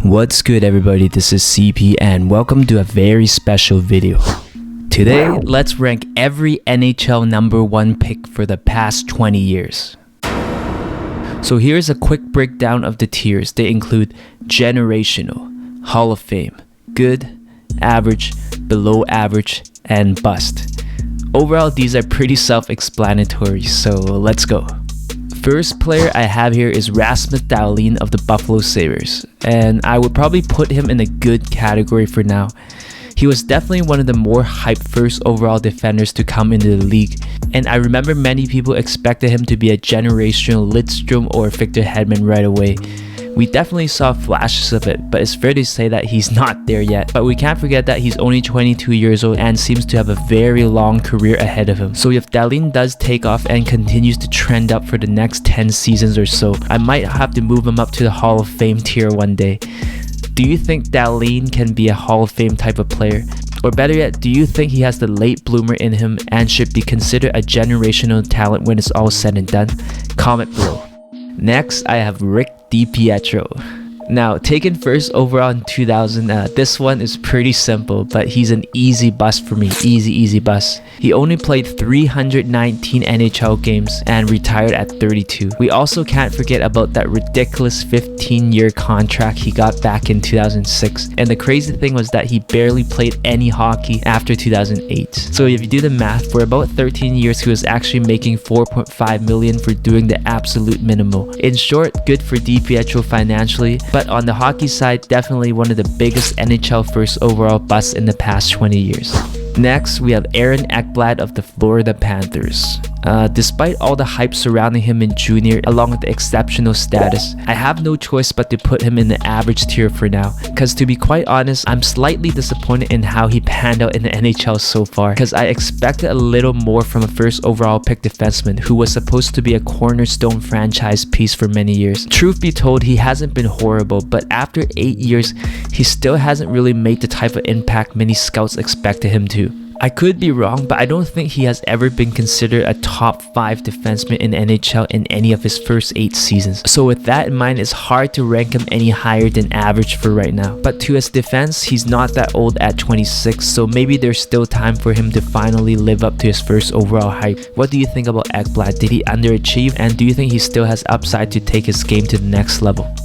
What's good everybody, this is CP and welcome to a very special video. Today, let's rank every NHL number 1 pick for the past 20 years. So here's a quick breakdown of the tiers. They include generational, Hall of Fame, good, average, below average, and bust. Overall, these are pretty self-explanatory, so let's go. First player I have here is Rasmus Dahlin of the Buffalo Sabres, and I would probably put him in a good category for now. He was definitely one of the more hyped first overall defenders to come into the league, and I remember many people expected him to be a generational Lidstrom or Victor Hedman right away. We definitely saw flashes of it, but it's fair to say that he's not there yet. But we can't forget that he's only 22 years old and seems to have a very long career ahead of him. So if Dahlin does take off and continues to trend up for the next 10 seasons or so, I might have to move him up to the Hall of Fame tier one day. Do you think Dahlin can be a Hall of Fame type of player? Or better yet, do you think he has the late bloomer in him and should be considered a generational talent when it's all said and done? Comment below. Next, I have DiPietro. Now, taken first overall in 2000, this one is pretty simple, but he's an easy bust for me. Easy bust. He only played 319 NHL games and retired at 32. We also can't forget about that ridiculous 15-year contract he got back in 2006. And the crazy thing was that he barely played any hockey after 2008. So if you do the math, for about 13 years, he was actually making $4.5 million for doing the absolute minimal. In short, good for DiPietro financially, but on the hockey side, definitely one of the biggest NHL first overall busts in the past 20 years. Next, we have Aaron Ekblad of the Florida Panthers. Despite all the hype surrounding him in junior, along with the exceptional status, I have no choice but to put him in the average tier for now. Because to be quite honest, I'm slightly disappointed in how he panned out in the NHL so far, because I expected a little more from a first overall pick defenseman who was supposed to be a cornerstone franchise piece for many years. Truth be told, he hasn't been horrible, but after 8 years, he still hasn't really made the type of impact many scouts expected him to. I could be wrong, but I don't think he has ever been considered a top 5 defenseman in NHL in any of his first 8 seasons. So with that in mind, it's hard to rank him any higher than average for right now. But to his defense, he's not that old at 26, so maybe there's still time for him to finally live up to his first overall hype. What do you think about Ekblad? Did he underachieve? And do you think he still has upside to take his game to the next level?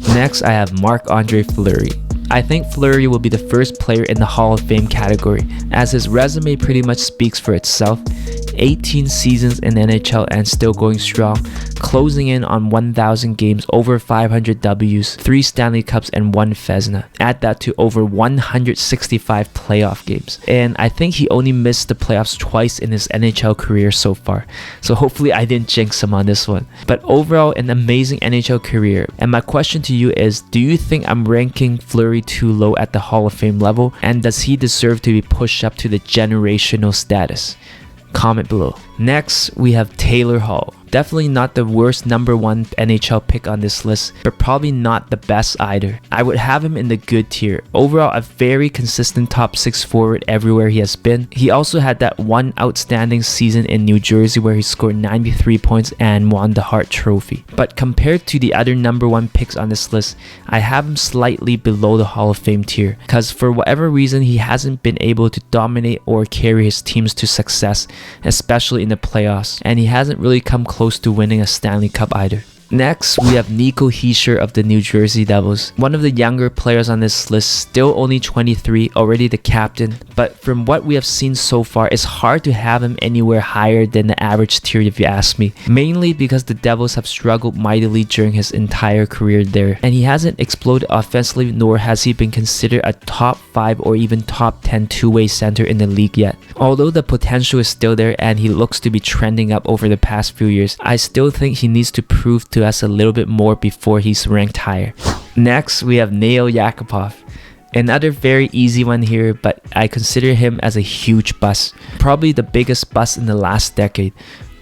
Next, I have Marc-Andre Fluery. I think Fluery will be the first player in the Hall of Fame category, as his resume pretty much speaks for itself. 18 seasons in NHL and still going strong, closing in on 1,000 games, over 500 Ws, 3 Stanley Cups, and 1 Vezina. Add that to over 165 playoff games. And I think he only missed the playoffs twice in his NHL career so far. So hopefully I didn't jinx him on this one. But overall, an amazing NHL career. And my question to you is, do you think I'm ranking Fluery too low at the Hall of Fame level? And does he deserve to be pushed up to the generational status? Comment below. Next, we have Taylor Hall. Definitely not the worst number 1 NHL pick on this list, but probably not the best either. I would have him in the good tier. Overall, a very consistent top 6 forward everywhere he has been. He also had that one outstanding season in New Jersey where he scored 93 points and won the Hart Trophy. But compared to the other number 1 picks on this list, I have him slightly below the Hall of Fame tier, because for whatever reason, he hasn't been able to dominate or carry his teams to success, especially in the playoffs, and he hasn't really come close to winning a Stanley Cup either. Next, we have Nico Hischier of the New Jersey Devils. One of the younger players on this list, still only 23, already the captain, but from what we have seen so far, it's hard to have him anywhere higher than the average tier if you ask me. Mainly because the Devils have struggled mightily during his entire career there, and he hasn't exploded offensively, nor has he been considered a top 5 or even top 10 two-way center in the league yet. Although the potential is still there and he looks to be trending up over the past few years, I still think he needs to prove to us a little bit more before he's ranked higher. Next, we have Yakupov. Another very easy one here, but I consider him as a huge bust. Probably the biggest bust in the last decade.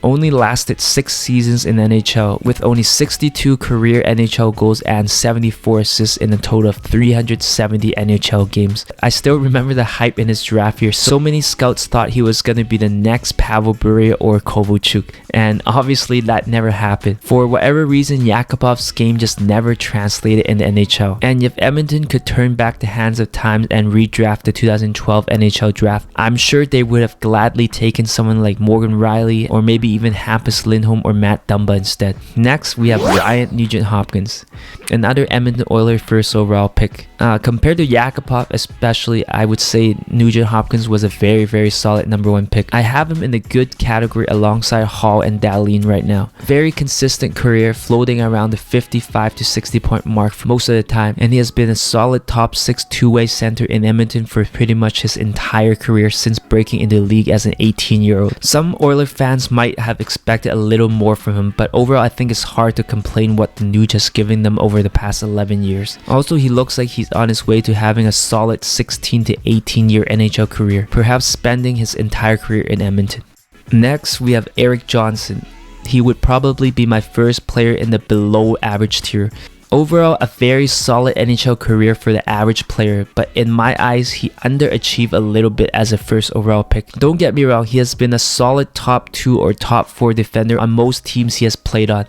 only lasted 6 seasons in NHL with only 62 career NHL goals and 74 assists in a total of 370 NHL games. I still remember the hype in his draft year. So many scouts thought he was going to be the next Pavel Bure or Kovalchuk, and obviously that never happened. For whatever reason, Yakupov's game just never translated in the NHL. And if Edmonton could turn back the hands of time and redraft the 2012 NHL draft, I'm sure they would have gladly taken someone like Morgan Rielly or maybe even Hampus Lindholm or Matt Dumba instead. Next, we have Ryan Nugent-Hopkins, another Edmonton Oilers first overall pick. Compared to Yakupov especially, I would say Nugent-Hopkins was a very solid number 1 pick. I have him in the good category alongside Hall and Dahlin right now. Very consistent career, floating around the 55 to 60 point mark for most of the time, and he has been a solid top 6 two-way center in Edmonton for pretty much his entire career since breaking into the league as an 18-year-old. Some Oilers fans might have expected a little more from him, but overall I think it's hard to complain what the Nuge has given them over the past 11 years. Also, he looks like he's on his way to having a solid 16 to 18 year NHL career, perhaps spending his entire career in Edmonton. Next, we have Erik Johnson. He would probably be my first player in the below average tier. Overall, a very solid NHL career for the average player, but in my eyes, he underachieved a little bit as a first overall pick. Don't get me wrong, he has been a solid top 2 or top 4 defender on most teams he has played on,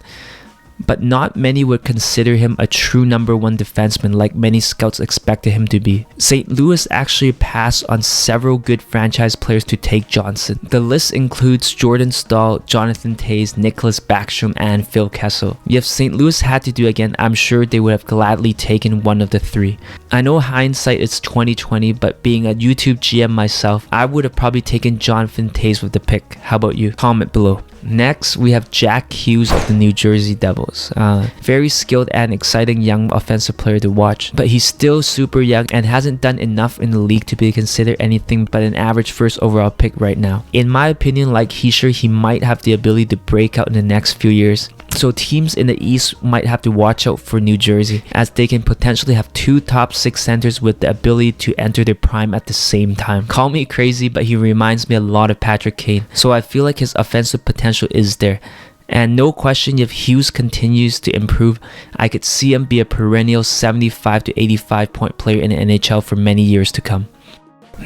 but not many would consider him a true number 1 defenseman like many scouts expected him to be. St. Louis actually passed on several good franchise players to take Johnson. The list includes Jordan Staal, Jonathan Toews, Nicholas Backstrom, and Phil Kessel. If St. Louis had to do again, I'm sure they would have gladly taken one of the 3. I know hindsight is 2020, but being a YouTube GM myself, I would have probably taken Jonathan Toews with the pick. How about you? Comment below. Next, we have Jack Hughes of the New Jersey Devils. Very skilled and exciting young offensive player to watch, but he's still super young and hasn't done enough in the league to be considered anything but an average first overall pick right now. In my opinion, like Hischier, he might have the ability to break out in the next few years. So teams in the East might have to watch out for New Jersey, as they can potentially have 2 top 6 centers with the ability to enter their prime at the same time. Call me crazy, but he reminds me a lot of Patrick Kane, so I feel like his offensive potential is there. And no question, if Hughes continues to improve, I could see him be a perennial 75 to 85 point player in the NHL for many years to come.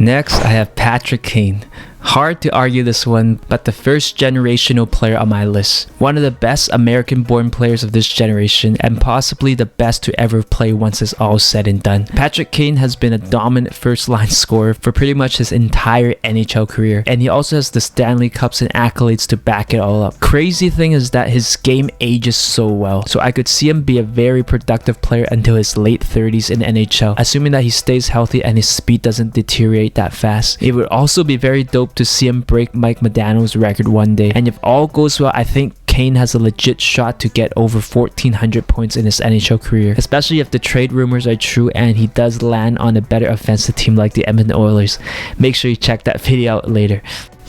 Next, I have Patrick Kane. Hard to argue this one, but the first generational player on my list. One of the best American-born players of this generation, and possibly the best to ever play once it's all said and done. Patrick Kane has been a dominant first-line scorer for pretty much his entire NHL career, and he also has the Stanley Cups and accolades to back it all up. Crazy thing is that his game ages so well, so I could see him be a very productive player until his late 30s in NHL, assuming that he stays healthy and his speed doesn't deteriorate that fast. It would also be very dope to see him break Mike Modano's record one day, and if all goes well, I think Kane has a legit shot to get over 1,400 points in his NHL career, especially if the trade rumors are true and he does land on a better offensive team like the Edmonton Oilers. Make sure you check that video out later.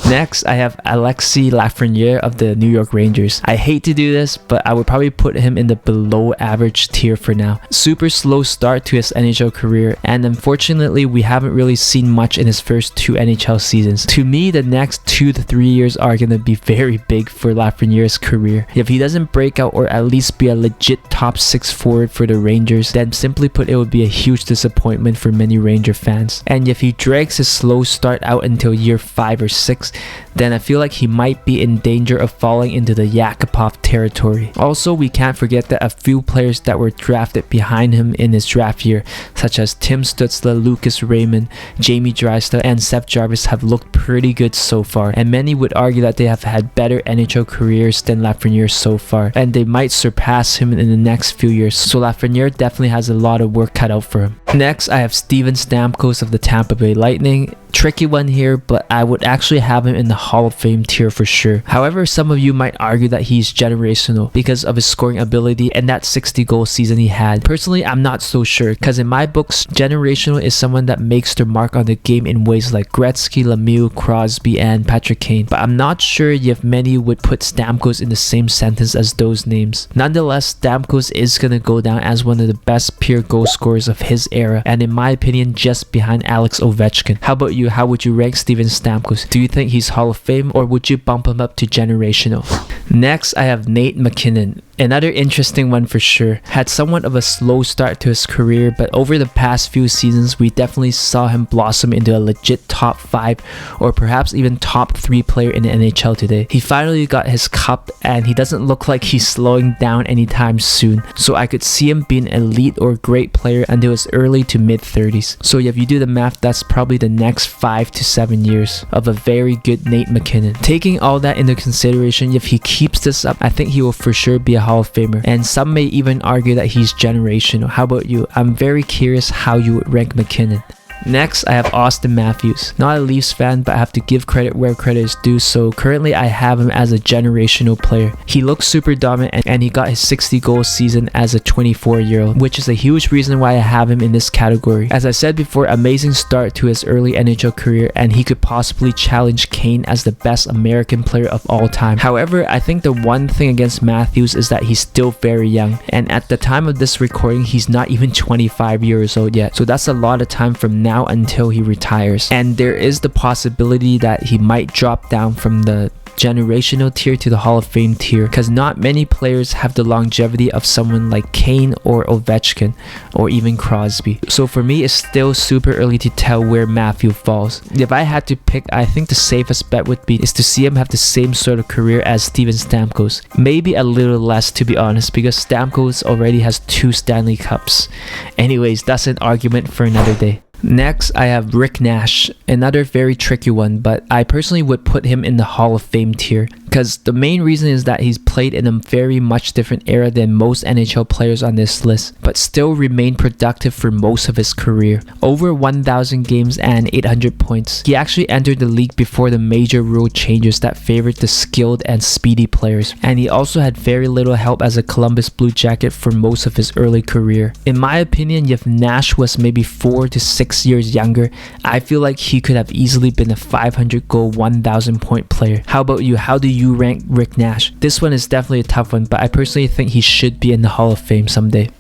Next, I have Alexis Lafrenière of the New York Rangers. I hate to do this, but I would probably put him in the below average tier for now. Super slow start to his NHL career, and unfortunately, we haven't really seen much in his first 2 NHL seasons. To me, the next 2 to 3 years are going to be very big for Lafreniere's career. If he doesn't break out or at least be a legit top 6 forward for the Rangers, then simply put, it would be a huge disappointment for many Ranger fans. And if he drags his slow start out until year 5 or 6, then I feel like he might be in danger of falling into the Yakupov territory. Also, we can't forget that a few players that were drafted behind him in his draft year, such as Tim Stützle, Lucas Raymond, Jamie Drysdale, and Seth Jarvis have looked pretty good so far, and many would argue that they have had better NHL careers than Lafreniere so far, and they might surpass him in the next few years, so Lafreniere definitely has a lot of work cut out for him. Next, I have Steven Stamkos of the Tampa Bay Lightning. Tricky one here, but I would actually have him in the Hall of Fame tier for sure. However, some of you might argue that he's generational because of his scoring ability and that 60-goal season he had. Personally, I'm not so sure, because in my books, generational is someone that makes their mark on the game in ways like Gretzky, Lemieux, Crosby, and Patrick Kane, but I'm not sure if many would put Stamkos in the same sentence as those names. Nonetheless, Stamkos is going to go down as one of the best pure goal scorers of his era era, and in my opinion, just behind Alex Ovechkin. How about you? How would you rank Steven Stamkos? Do you think he's Hall of Fame, or would you bump him up to generational? Next, I have Nate MacKinnon. Another interesting one for sure. Had somewhat of a slow start to his career, but over the past few seasons, we definitely saw him blossom into a legit top 5 or perhaps even top 3 player in the NHL today. He finally got his cup, and he doesn't look like he's slowing down anytime soon. So I could see him being an elite or great player until his early to mid 30s. So if you do the math, that's probably the next 5 to 7 years of a very good Nate MacKinnon. Taking all that into consideration, if he keeps this up, I think he will for sure be a Hall of Famer, and some may even argue that he's generational. How about you? I'm very curious how you would rank MacKinnon. Next, I have Auston Matthews. Not a Leafs fan, but I have to give credit where credit is due, so currently I have him as a generational player. He looks super dominant, and he got his 60 goal season as a 24-year-old, which is a huge reason why I have him in this category. As I said before, amazing start to his early NHL career, and he could possibly challenge Kane as the best American player of all time. However, I think the one thing against Matthews is that he's still very young, and at the time of this recording, he's not even 25 years old yet, so that's a lot of time from now until he retires, and there is the possibility that he might drop down from the generational tier to the Hall of Fame tier, because not many players have the longevity of someone like Kane or Ovechkin or even Crosby. So for me, it's still super early to tell where Matthew falls. If I had to pick, I think the safest bet would be is to see him have the same sort of career as Steven Stamkos, maybe a little less to be honest, because Stamkos already has 2 Stanley Cups. Anyways, that's an argument for another day. Next, I have Rick Nash, another very tricky one, but I personally would put him in the Hall of Fame tier, because the main reason is that he's played in a very much different era than most NHL players on this list, but still remained productive for most of his career. Over 1,000 games and 800 points. He actually entered the league before the major rule changes that favored the skilled and speedy players, and he also had very little help as a Columbus Blue Jacket for most of his early career. In my opinion, if Nash was maybe 4 to 6 years younger, I feel like he could have easily been a 500 goal, 1,000 point player. How about you? How do you rank Rick Nash? This one is definitely a tough one, but I personally think he should be in the Hall of Fame someday.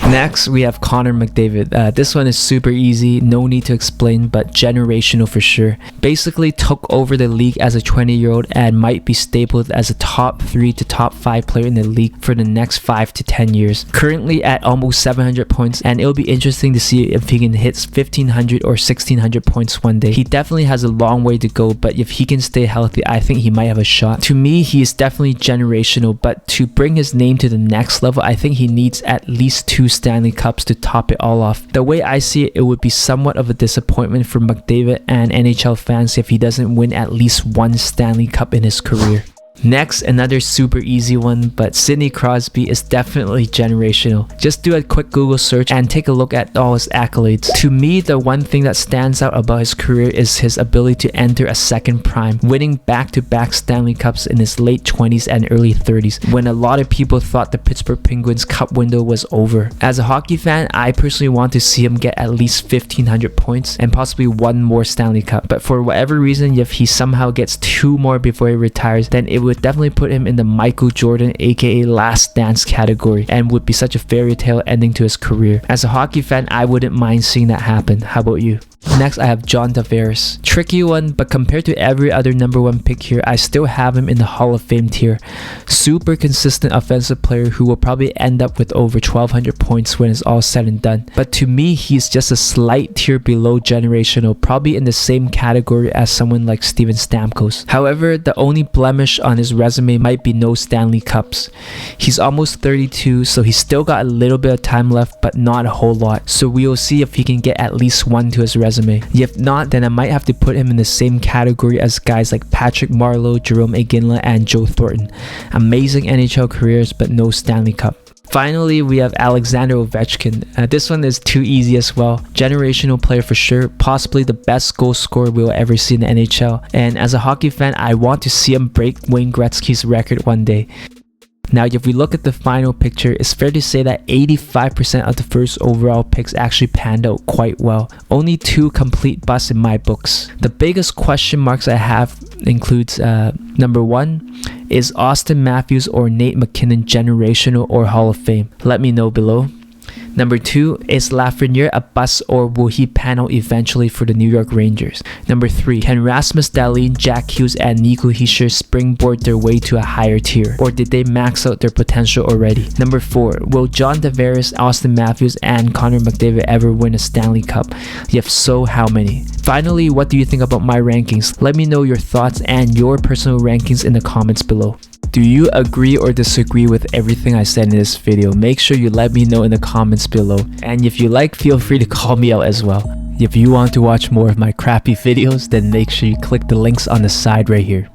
Next, we have Connor McDavid. This one is super easy, no need to explain, but generational for sure. Basically took over the league as a 20-year-old and might be stapled as a top 3 to top 5 player in the league for the next 5 to 10 years. Currently at almost 700 points, and it'll be interesting to see if he can hit 1,500 or 1,600 points one day. He definitely has a long way to go, but if he can stay healthy, I think he might have a shot. To me, he is definitely generational, but to bring his name to the next level, I think he needs at least 2 Stanley Cups to top it all off. The way I see it, it would be somewhat of a disappointment for McDavid and NHL fans if he doesn't win at least 1 Stanley Cup in his career. Next, another super easy one, but Sidney Crosby is definitely generational. Just do a quick Google search and take a look at all his accolades. To me, the one thing that stands out about his career is his ability to enter a second prime, winning back-to-back Stanley Cups in his late 20s and early 30s, when a lot of people thought the Pittsburgh Penguins Cup window was over. As a hockey fan, I personally want to see him get at least 1,500 points and possibly 1 more Stanley Cup. But for whatever reason, if he somehow gets 2 more before he retires, then it would definitely put him in the Michael Jordan aka Last Dance category and would be such a fairy tale ending to his career. As a hockey fan, I wouldn't mind seeing that happen. How about you? Next, I have John Tavares. Tricky one, but compared to every other number 1 pick here, I still have him in the Hall of Fame tier. Super consistent offensive player who will probably end up with over 1,200 points when it's all said and done. But to me, he's just a slight tier below generational, probably in the same category as someone like Steven Stamkos. However, the only blemish on his resume might be no Stanley Cups. He's almost 32, so he's still got a little bit of time left, but not a whole lot. So we will see if he can get at least 1 to his resume. If not, then I might have to put him in the same category as guys like Patrick Marleau, Jerome Iginla, and Joe Thornton. Amazing NHL careers, but no Stanley Cup. Finally, we have Alexander Ovechkin. This one is too easy as well. Generational player for sure, possibly the best goal scorer we'll ever see in the NHL. And as a hockey fan, I want to see him break Wayne Gretzky's record one day. Now, if we look at the final picture, it's fair to say that 85% of the first overall picks actually panned out quite well. Only 2 complete busts in my books. The biggest question marks I have includes number 1, is Auston Matthews or Nate MacKinnon generational or Hall of Fame? Let me know below. Number 2, is Lafreniere a bust or will he pan out eventually for the New York Rangers? Number 3, can Rasmus, Dahlin, Jack Hughes, and Nico Hischier springboard their way to a higher tier, or did they max out their potential already? Number 4, will John Tavares, Auston Matthews, and Connor McDavid ever win a Stanley Cup? If so, how many? Finally, what do you think about my rankings? Let me know your thoughts and your personal rankings in the comments below. Do you agree or disagree with everything I said in this video? Make sure you let me know in the comments below. And if you like, feel free to call me out as well. If you want to watch more of my crappy videos, then make sure you click the links on the side right here.